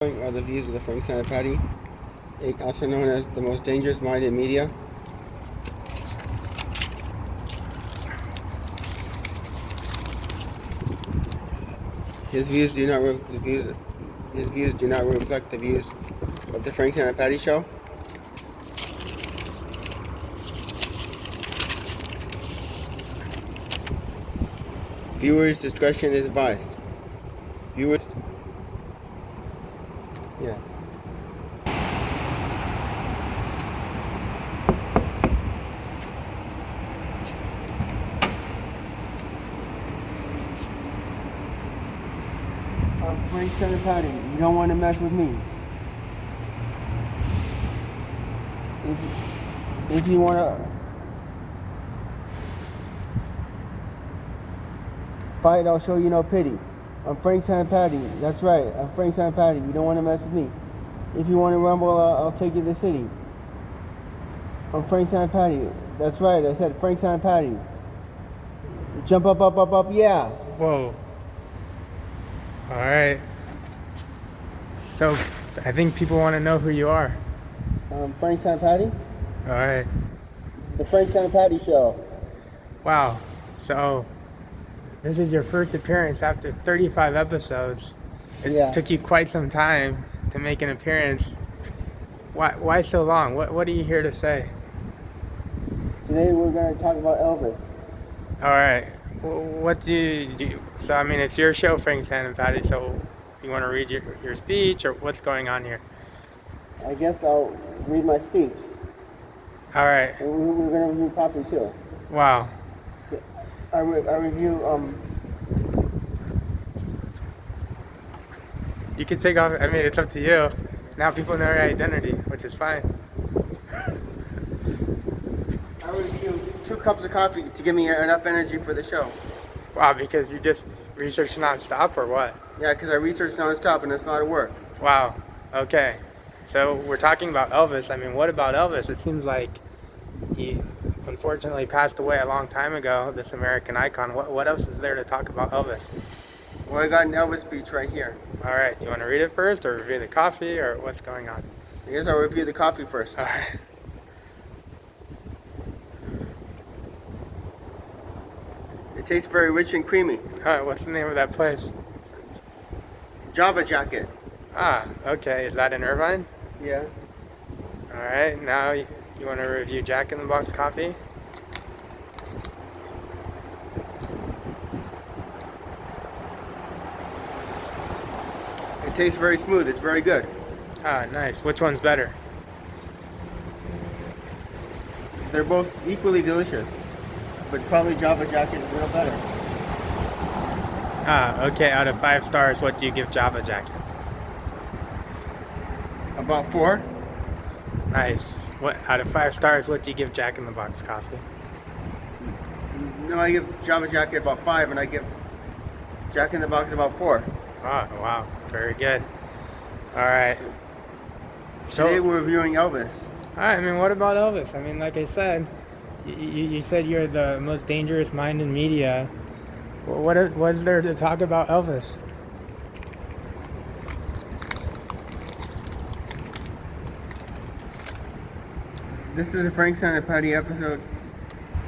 Are the views of the Frank Sanapaty, also known as the most dangerous mind in media. His views do not reflect the views of the Frank Sanapaty show. Viewers' discretion is advised. Yeah. I'm Frank Sanapaty. You don't want to mess with me. If you want to fight, I'll show you no pity. I'm Frank Sanapaty. That's right. I'm Frank Sanapaty. You don't want to mess with me. If you want to rumble, I'll take you to the city. I'm Frank Sanapaty. That's right. I said Frank Sanapaty. Jump up, up, up, up. Yeah. Whoa. All right. So, I think people want to know who you are. Frank Sanapaty. All right. The Frank Sanapaty Show. Wow. So, this is your first appearance after 35 episodes. It took you quite some time to make an appearance. Why so long? What are you here to say? Today we're going to talk about Elvis. All right. What do you do? So, I mean, it's your show, Frank Sanapaty, so you want to read your speech, or what's going on here? I guess I'll read my speech. All right. We're going to review coffee, too. Wow. I review, You can take off, I mean, it's up to you. Now people know your identity, which is fine. I review 2 cups of coffee to give me enough energy for the show. Wow, because you just research nonstop, or what? Yeah, because I research nonstop and it's a lot of work. Wow. Okay. So we're talking about Elvis. I mean, what about Elvis? It seems like he unfortunately passed away a long time ago, this American icon. What else is there to talk about Elvis? Well, I got an Elvis speech right here. All right. Do you want to read it first, or review the coffee, or what's going on? I guess I'll review the coffee first. All right. It tastes very rich and creamy. All right. What's the name of that place? Java Jacket. Ah, okay. Is that in Irvine? Yeah. All right. Now you want to review Jack in the Box coffee? It tastes very smooth. It's very good. Ah, nice. Which one's better? They're both equally delicious, but probably Java Jacket is a little better. Ah, okay. Out of 5 stars, what do you give Java Jacket? About 4. Nice. What out of 5 stars, what do you give Jack in the Box coffee? No, I give Java Jacket about 5, and I give Jack in the Box about 4. Oh, wow. Very good. All right. Today we're reviewing Elvis. All right. I mean, what about Elvis? I mean, like I said, you said you're the most dangerous mind in media. What is there to talk about Elvis? This is a Frank Sanapaty episode.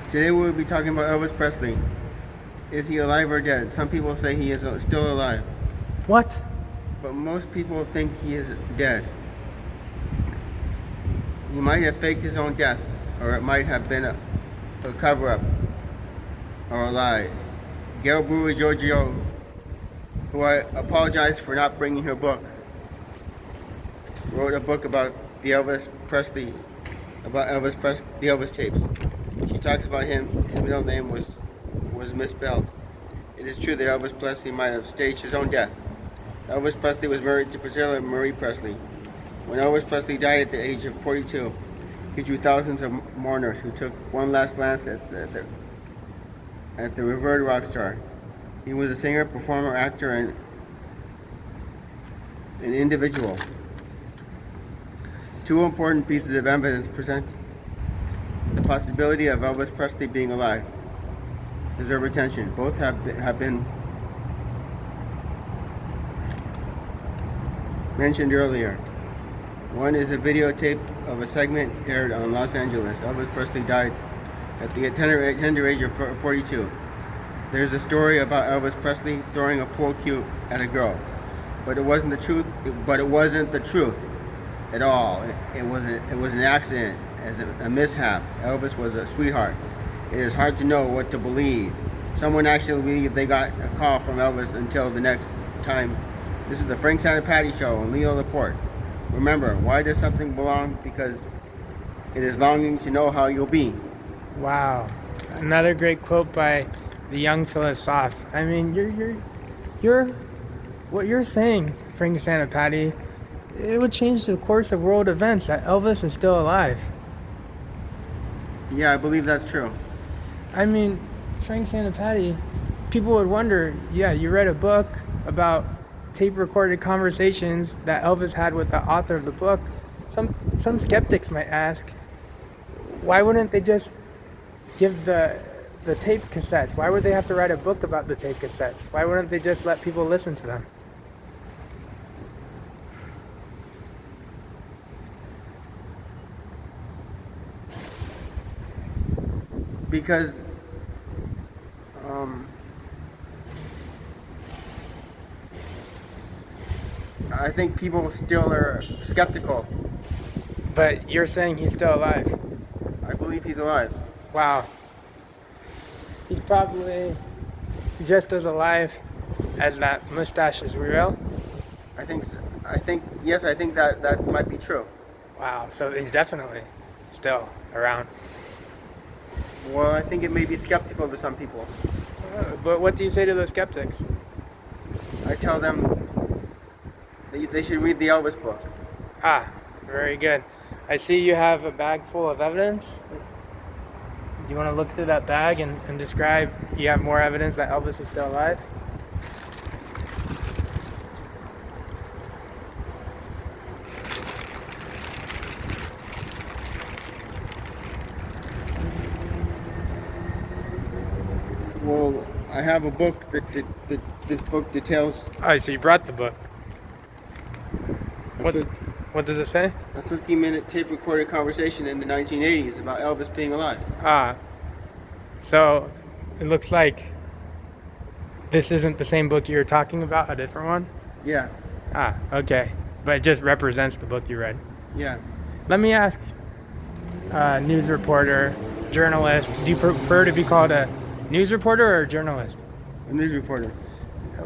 Today we'll be talking about Elvis Presley. Is he alive or dead? Some people say he is still alive. What? But most people think he is dead. He might have faked his own death, or it might have been a cover-up, or a lie. Gail Brewer Giorgio, who I apologize for not bringing her book, wrote a book about the Elvis Presley the Elvis tapes. She talks about him. His middle name was misspelled. It is true that Elvis Presley might have staged his own death. Elvis Presley was married to Priscilla Marie Presley. When Elvis Presley died at the age of 42, he drew thousands of mourners who took one last glance at the revered rock star. He was a singer, performer, actor, and an individual. 2 important pieces of evidence present the possibility of Elvis Presley being alive. Deserve attention. Both have been mentioned earlier. One is a videotape of a segment aired on Los Angeles. Elvis Presley died at the tender age of 42. There's a story about Elvis Presley throwing a pool cue at a girl, but it wasn't the truth. But it wasn't the truth at all. It was an accident, as a mishap. Elvis was a sweetheart. It is hard to know what to believe. Someone actually believed they got a call from Elvis until the next time. This is the Frank Sanapaty Show on Leo Laporte. Remember, why does something belong? Because it is longing to know how you'll be. Wow, another great quote by the young philosopher. I mean, you're what you're saying, Frank Sanapaty. It would change the course of world events that Elvis is still alive. Yeah, I believe that's true. I mean, Frank Sanapaty, people would wonder, yeah, you read a book about tape recorded conversations that Elvis had with the author of the book. Some skeptics might ask, why wouldn't they just give the tape cassettes? Why would they have to write a book about the tape cassettes? Why wouldn't they just let people listen to them? Because I think people still are skeptical. But you're saying he's still alive. I believe he's alive. Wow. He's probably just as alive as that mustache is real. I think so. Yes, I think that might be true. Wow, so he's definitely still around. Well, I think it may be skeptical to some people. But what do you say to those skeptics? I tell them they should read the Elvis book. Ah, very good. I see you have a bag full of evidence. Do you want to look through that bag and describe, you have more evidence that Elvis is still alive? Well, I have a book that this book details. Oh, so you brought the book. What does it say? A 15-minute tape recorded conversation in the 1980s about Elvis being alive. Ah, so it looks like this isn't the same book you were talking about, a different one? Yeah, Ah, okay. But it just represents the book you read. yeah. Let me ask, news reporter, journalist, do you prefer to be called a news reporter or a journalist? A news reporter.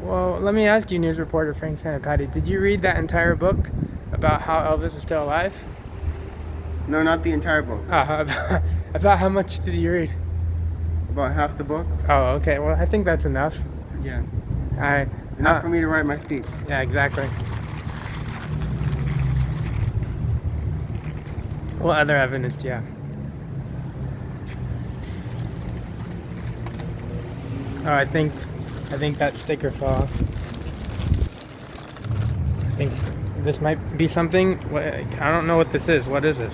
Well, let me ask you, news reporter Frank Sanapaty, did you read that entire book about how Elvis is still alive? No, not the entire book. About how much did you read? About half the book. Oh, okay. Well, I think that's enough. Yeah. All right. Enough for me to write my speech. Yeah, exactly. What other evidence do you have? Oh, I think that sticker fell off. I think this might be something. I don't know what this is. What is this?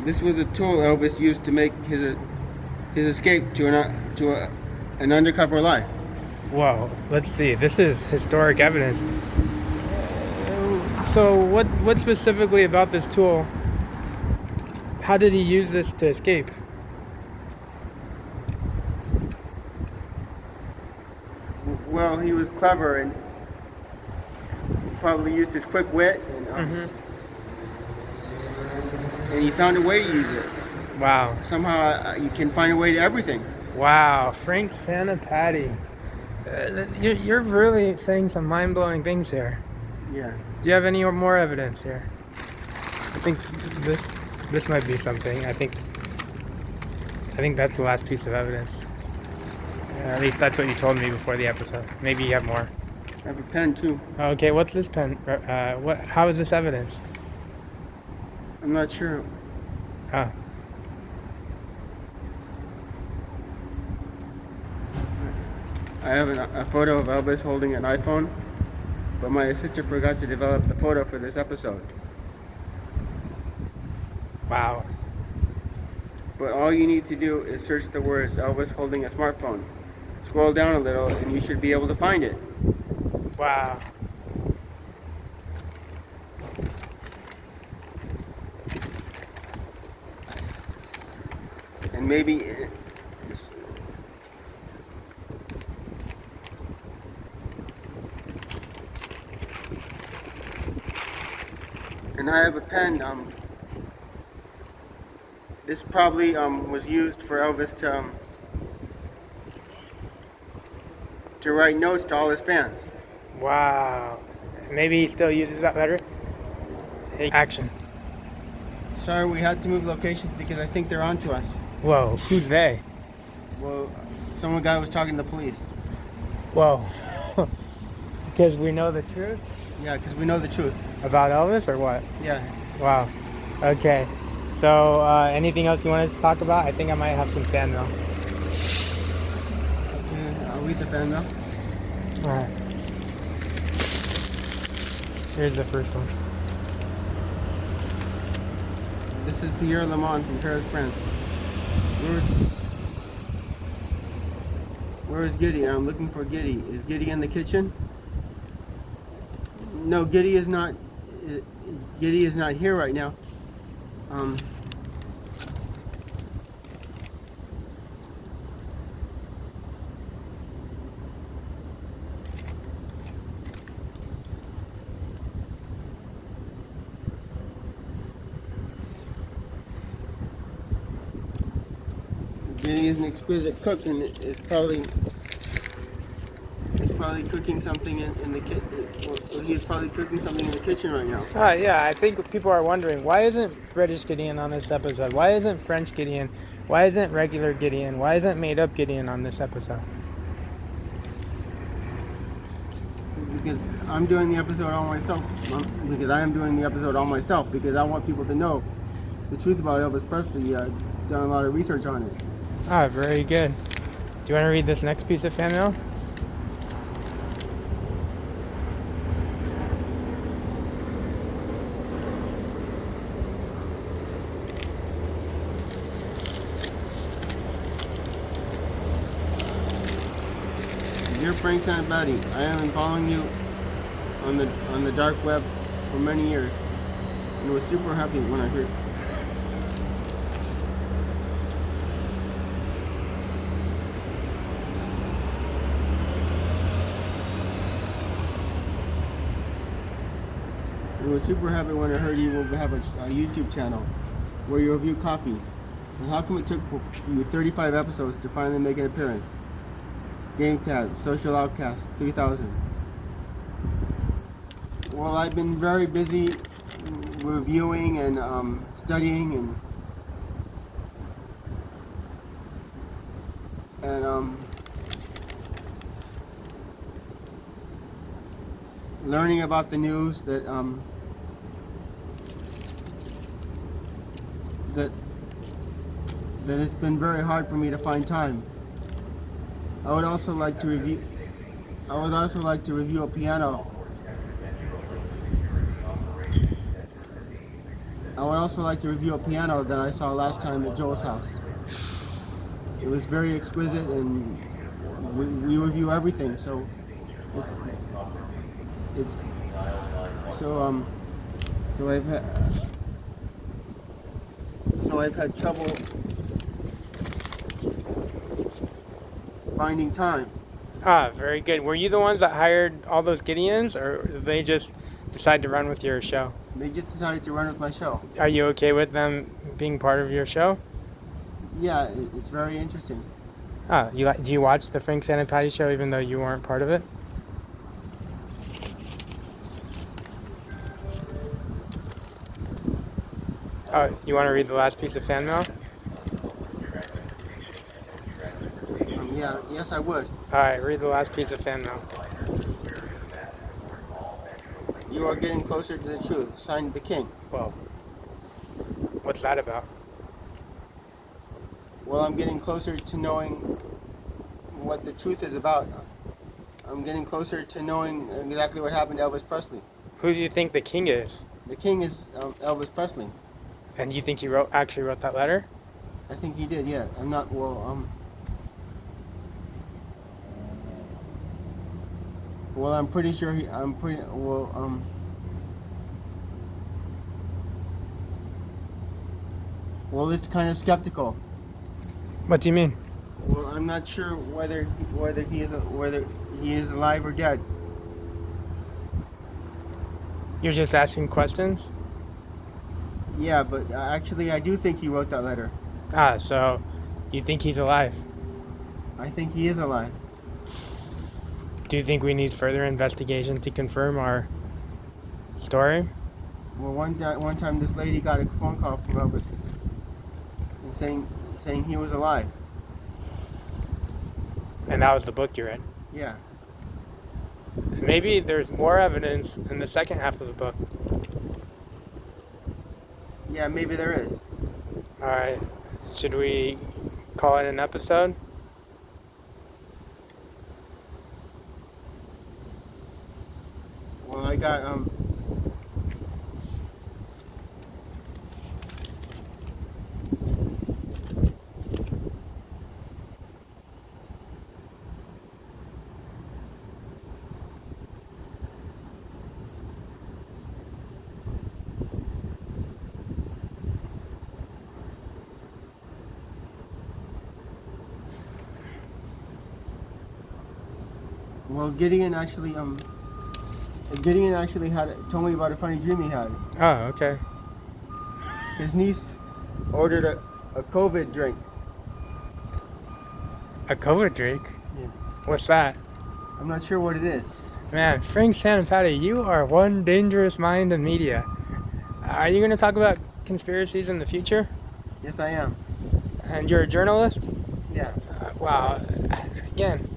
This was a tool Elvis used to make his escape to an undercover life. Whoa, let's see. This is historic evidence. So what specifically about this tool? How did he use this to escape? Well, he was clever and he probably used his quick wit and he found a way to use it. Wow. Somehow you can find a way to everything. Wow, Frank Sanapaty. You're really saying some mind-blowing things here. Yeah. Do you have any more evidence here? I think this might be something. I think that's the last piece of evidence. At least that's what you told me before the episode. Maybe you have more. I have a pen too. Okay, what's this pen? How is this evidence? I'm not sure. Oh. I have a photo of Elvis holding an iPhone, but my assistant forgot to develop the photo for this episode. Wow. But all you need to do is search the words Elvis holding a smartphone. Scroll down a little and you should be able to find it. Wow. maybe. And I have a pen. This probably was used for Elvis to write notes to all his fans. Wow. Maybe he still uses that letter. Hey, action. Sorry, we had to move locations because I think they're onto us. Whoa, who's they? Well, some guy was talking to the police. Whoa. Because we know the truth Yeah, because we know the truth. about Elvis, or what? Yeah. Wow. Okay. So, anything else you want us to talk about? I think I might have some fan mail. Okay, I'll read the fan mail. All right. Here's the first one. This is Pierre Lemon from Paris, France. Where is Giddy? I'm looking for Giddy. Is Giddy in the kitchen? No, Giddy is not. Giddy is not here right now. Giddy is an exquisite cook, and it's probably cooking something in the kitchen. He's probably cooking something in the kitchen right now. Yeah, I think people are wondering, why isn't British Gideon on this episode? Why isn't French Gideon? Why isn't regular Gideon? Why isn't made up Gideon on this episode? Because I'm doing the episode all myself. Because I am doing the episode all myself. Because I want people to know the truth about Elvis Presley. I've done a lot of research on it. Ah, very good. Do you want to read this next piece of fan mail? Dear Frank Sanapaty, I have been following you on the dark web for many years, and was super happy when I heard. I was super happy when I heard you will have a YouTube channel where you review coffee. And how come it took you 35 episodes to finally make an appearance? Game Tab, Social Outcast, 3000. Well, I've been very busy reviewing and studying and learning about the news that it's been very hard for me to find time. I would also like to review a piano. I would also like to review a piano that I saw last time at Joel's house. It was very exquisite, and we review everything, so I've had trouble finding time. Ah, very good. Were you the ones that hired all those Gideons, or did they just decide to run with your show? They just decided to run with my show. Are you okay with them being part of your show? Yeah, it's very interesting. Ah, do you watch the Frank Sanapaty show even though you weren't part of it? Oh, you want to read the last piece of fan mail? Yes, I would. All right, read the last piece of fan mail. You are getting closer to the truth. Signed, the King. Whoa. What's that about? Well, I'm getting closer to knowing what the truth is about. I'm getting closer to knowing exactly what happened to Elvis Presley. Who do you think the King is? The King is Elvis Presley. And you think he actually wrote that letter? I think he did. Yeah. I'm not. Well, I'm pretty sure Well, it's kind of skeptical. What do you mean? Well, I'm not sure whether he is alive or dead. You're just asking questions? Yeah, but actually, I do think he wrote that letter. Ah, so you think he's alive? I think he is alive. Do you think we need further investigation to confirm our story? Well, one time this lady got a phone call from Elvis and saying he was alive. And that was the book you read. Yeah. Maybe there's more evidence in the second half of the book. Yeah, maybe there is. All right. Should we call it an episode? Well, I got well, Gideon actually told me about a funny dream he had. Oh, okay. His niece ordered a COVID drink. A COVID drink? Yeah. What's that? I'm not sure what it is. Man, Frank Sanapaty, you are one dangerous mind in media. Are you going to talk about conspiracies in the future? Yes, I am. And you're a journalist? Yeah. Wow. Again,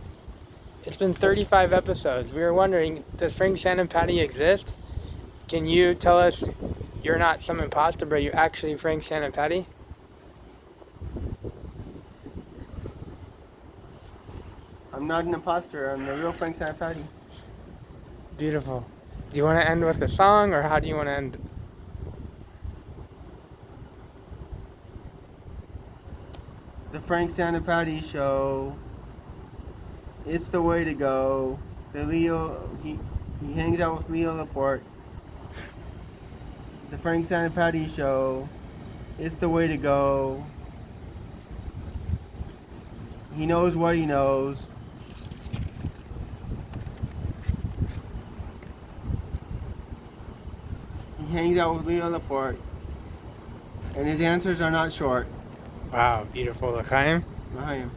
it's been 35 episodes. We were wondering, does Frank Sanapaty exist? Can you tell us you're not some imposter, but you're actually Frank Sanapaty? I'm not an imposter. I'm the real Frank Sanapaty. Beautiful. Do you want to end with a song, or how do you want to end? The Frank Sanapaty Show. It's the way to go. He hangs out with Leo Laporte. The Frank Sanapaty Show. It's the way to go. He knows what he knows. He hangs out with Leo Laporte. And his answers are not short. Wow, beautiful. L'chaim. I am.